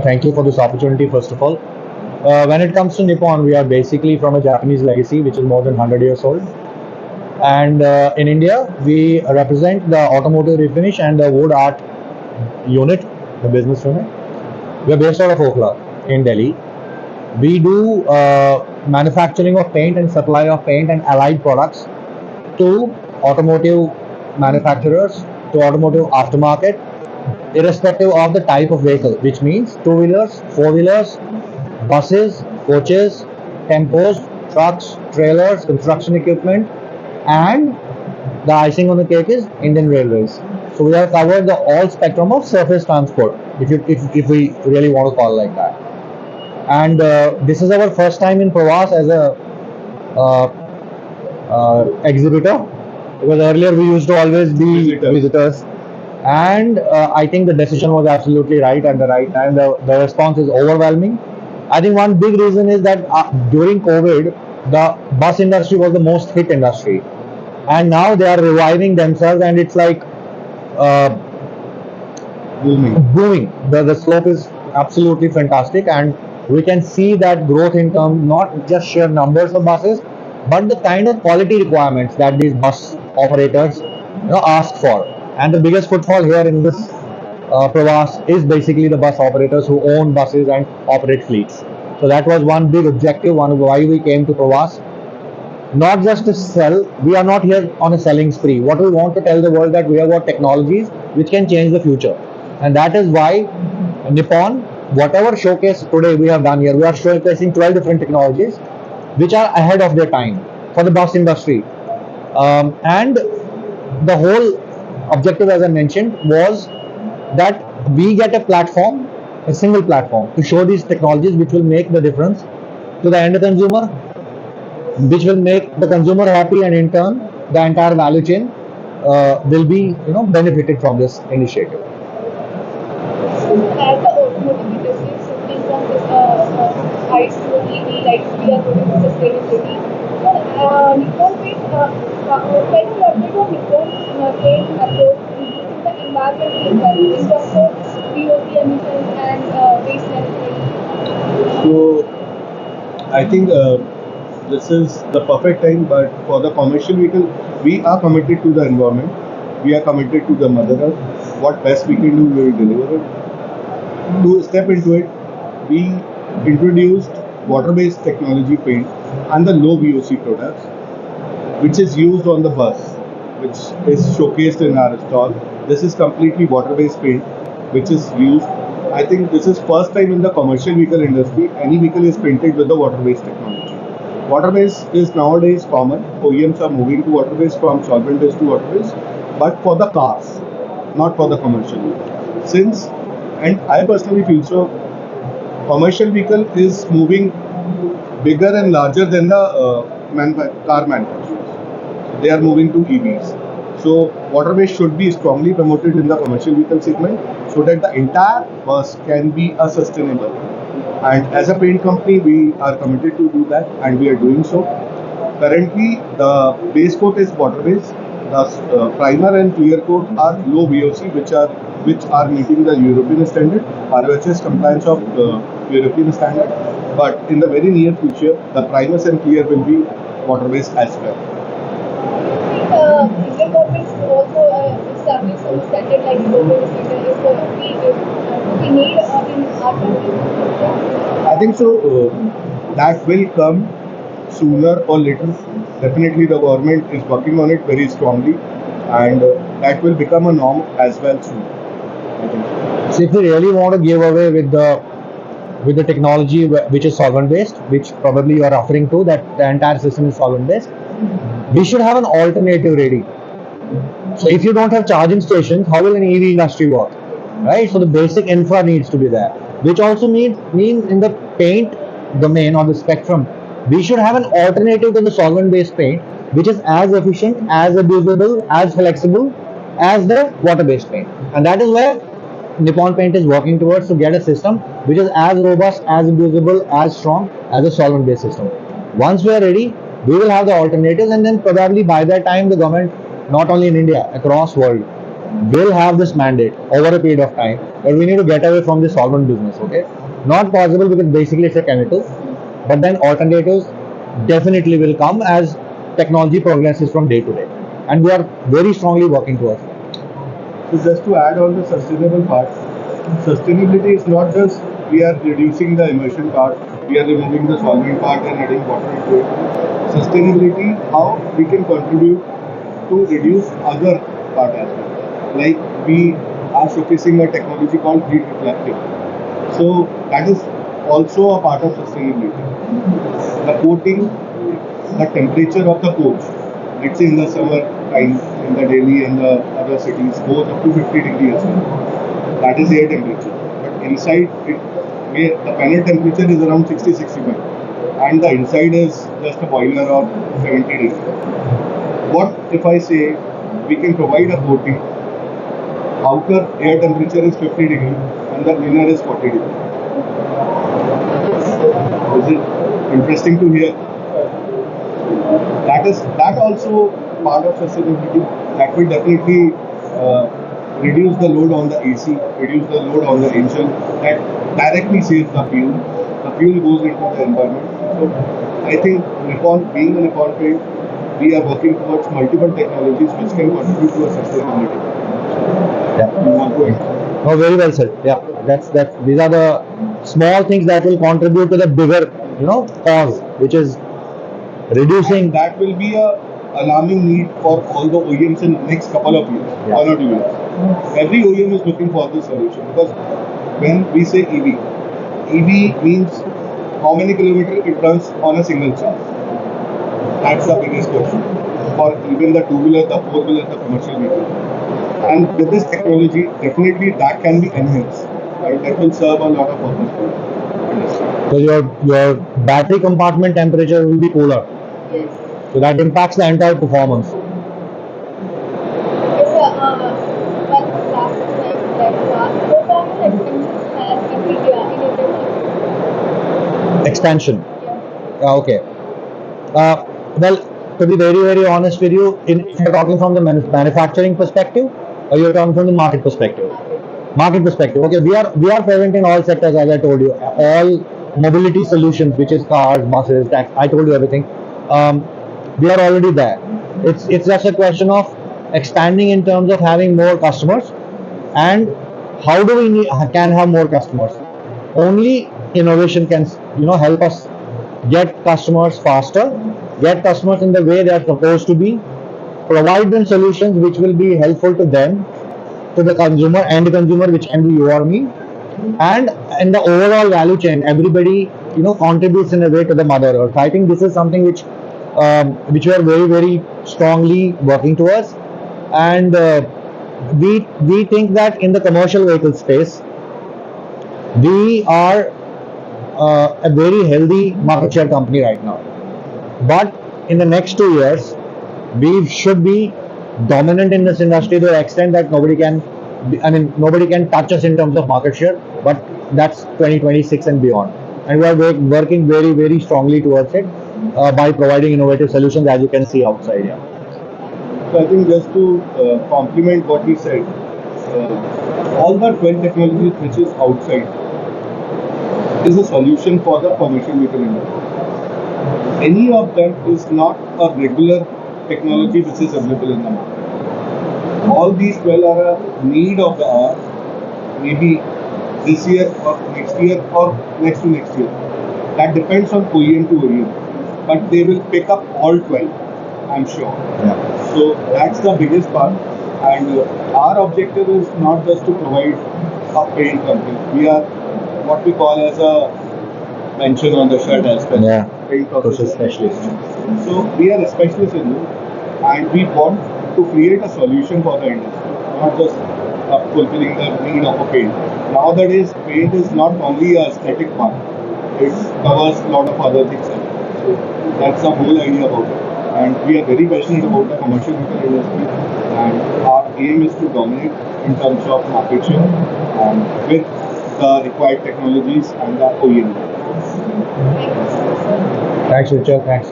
Thank you for this opportunity, first of all. When it comes to Nippon, we are basically from a Japanese legacy, which is more than 100 years old. And in India, we represent the automotive refinish and the wood art unit, the business unit. We are based out of Okhla in Delhi. We do manufacturing of paint and supply of paint and allied products to automotive manufacturers, to automotive aftermarket, irrespective of the type of vehicle, which means two-wheelers, four-wheelers, buses, coaches, tempos, trucks, trailers, construction equipment, and the icing on the cake is Indian Railways. So we have covered the all spectrum of surface transport, if we really want to call it like that. And this is our first time in Pravas as a uh, exhibitor, because earlier we used to always be visitors. And I think the decision was absolutely right at the right time. The response is overwhelming. I think one big reason is that during COVID, the bus industry was the most hit industry, and now they are reviving themselves, and it's like uh, booming. The slope is absolutely fantastic, and we can see that growth in terms not just sheer numbers of buses, but the kind of quality requirements that these bus operators ask for. And the biggest footfall here in this Pravas is basically the bus operators who own buses and operate fleets. So that was one big objective, one of why we came to Pravas, not just to sell. We are not here on a selling spree. What we want to tell the world that we have got technologies which can change the future, and that is why Nippon, whatever showcase today we have done here, we are showcasing 12 different technologies which are ahead of their time for the bus industry. And the whole objective, as I mentioned, was that we get a platform, a single platform, to show these technologies which will make the difference to the end consumer, which will make the consumer happy, and in turn the entire value chain will be benefited from this initiative. As the automotive industry is shifting from this ICE to EV, like we are going to sustainability. So, Nippon Paint, can you elaborate on Nippon Paint approach to reducing the environmental impact in terms of VOC emissions and waste management? So I think this is the perfect time, but for the commercial vehicle, we are committed to the environment. We are committed to the mother earth. What best we can do, we will deliver it. To step into it, we introduced water-based technology paint and the low VOC products, which is used on the bus, which is showcased in our stall. This is completely water-based paint, which is used. I think this is first time in the commercial vehicle industry any vehicle is painted with the water-based technology. Water-based is nowadays common. OEMs are moving to water-based from solvent-based to water-based, but for the cars, not for the commercial vehicle. And I personally feel so, commercial vehicle is moving bigger and larger than the car manufacturers. They are moving to EVs. So water-based should be strongly promoted in the commercial vehicle segment so that the entire bus can be a sustainable. And as a paint company, we are committed to do that, and we are doing so. Currently, the base coat is water-based. The primer and clear coat are low VOC, which are meeting the European standard, ROHS compliance of European standard. But in the very near future, the primers and clear will be water-based as well. Indian government should also establish some standard like global standard if we need in our country. I think so. That will come sooner or later. Definitely, the government is working on it very strongly, and that will become a norm as well soon. I think. So if we really want to give away with the technology which is solvent based, which probably you are referring to, that the entire system is solvent based, we should have an alternative ready. So if you don't have charging stations, how will an EV industry work? Right? So the basic infra needs to be there, which also means in the paint domain or the spectrum, we should have an alternative to the solvent-based paint, which is as efficient, as abusable, as flexible as the water-based paint. And that is where Nippon Paint is working towards, to get a system which is as robust, as abusable, as strong as a solvent-based system. Once we are ready, we will have the alternatives, and then probably by that time the government not only in India, across world, will have this mandate over a period of time that we need to get away from this solvent business. Okay, not possible because basically it's a chemical, but then alternatives definitely will come as technology progresses from day to day, and we are very strongly working towards that. So just to add on the sustainable part, sustainability is not just we are reducing the emission part, we are removing the solvent part and adding water into it. Sustainability, how we can contribute to reduce other part as well. Like we are showcasing a technology called heat reflecting. So that is also a part of sustainability. The coating, the temperature of the coach, let's say in the summer time in the Delhi and the other cities goes up to 50 degrees as well. That is air temperature. But inside it, the panel temperature is around 60-65 and the inside is just a boiler of 70 degrees. What if I say we can provide a coating, outer air temperature is 50 degrees and the inner is 40 degrees? Is it interesting to hear? That also part of sustainability that will definitely reduce the load on the AC, reduce the load on the engine. That directly saves the fuel. The fuel goes into the environment. So I think Nippon, being a Nippon trade, we are working towards multiple technologies which can contribute to a sustainability. Yeah. You want to add? No, very well said. Yeah, that's these are the small things that will contribute to the bigger, cause, which is reducing. And that will be a alarming need for all the OEMs in the next couple of years, Yeah. 1 or 2 years. Every OEM is looking for this solution because when we say EV means how many kilometers it runs on a single charge. That's the biggest question for even the two-wheeler, the four-wheeler, the commercial vehicle. And with this technology, definitely that can be enhanced. Right? That will serve a lot of purpose for industry. So your battery compartment temperature will be cooler. Yes. So that impacts the entire performance. Yes, one last question I would like to ask. What are the expenses has in India in India? Expansion. Yeah. Okay. Well, to be very, very honest with you, if you're talking from the manufacturing perspective, or you're talking from the market perspective. Market perspective. Okay, we are present in all sectors, as I told you. All mobility solutions, which is cars, buses, tax. I told you everything. Um, we are already there. It's just a question of expanding in terms of having more customers, and how do we can have more customers? Only innovation can help us get customers faster, get customers in the way they are supposed to be, provide them solutions which will be helpful to them, to the consumer, and the consumer, which can be you or me, and in the overall value chain, everybody contributes in a way to the mother earth. I think this is something which we are very, very strongly working towards, and we think that in the commercial vehicle space, we are a very healthy market share company right now. But in the next 2 years, we should be dominant in this industry to the extent that nobody can touch us in terms of market share. But that's 2026 and beyond. And we are working very, very strongly towards it by providing innovative solutions, as you can see outside here. So I think just to complement what he said, all the 12 technologies which is outside is a solution for the commercial vehicle industry. Any of them is not a regular technology which is available in the market. All these 12 are a need of the hour, maybe this year or next year or next to next year. That depends on OEM to OEM. But they will pick up all 12, I'm sure. Yeah. So that's the biggest part. And our objective is not just to provide a paint company. We are what we call as a mention on the shirt as well. Yeah. Paint Process process specialist. So we are a specialist in this, and we want to create a solution for the industry, not just fulfilling the need of a paint. Nowadays, paint is not only a aesthetic part; it covers a lot of other things. So that's the whole idea about it. And we are very passionate about the commercial vehicle industry, and our aim is to dominate in terms of market share and with the required technologies and the OEM. Thank you so much, sir. Thanks, Richard. Thanks.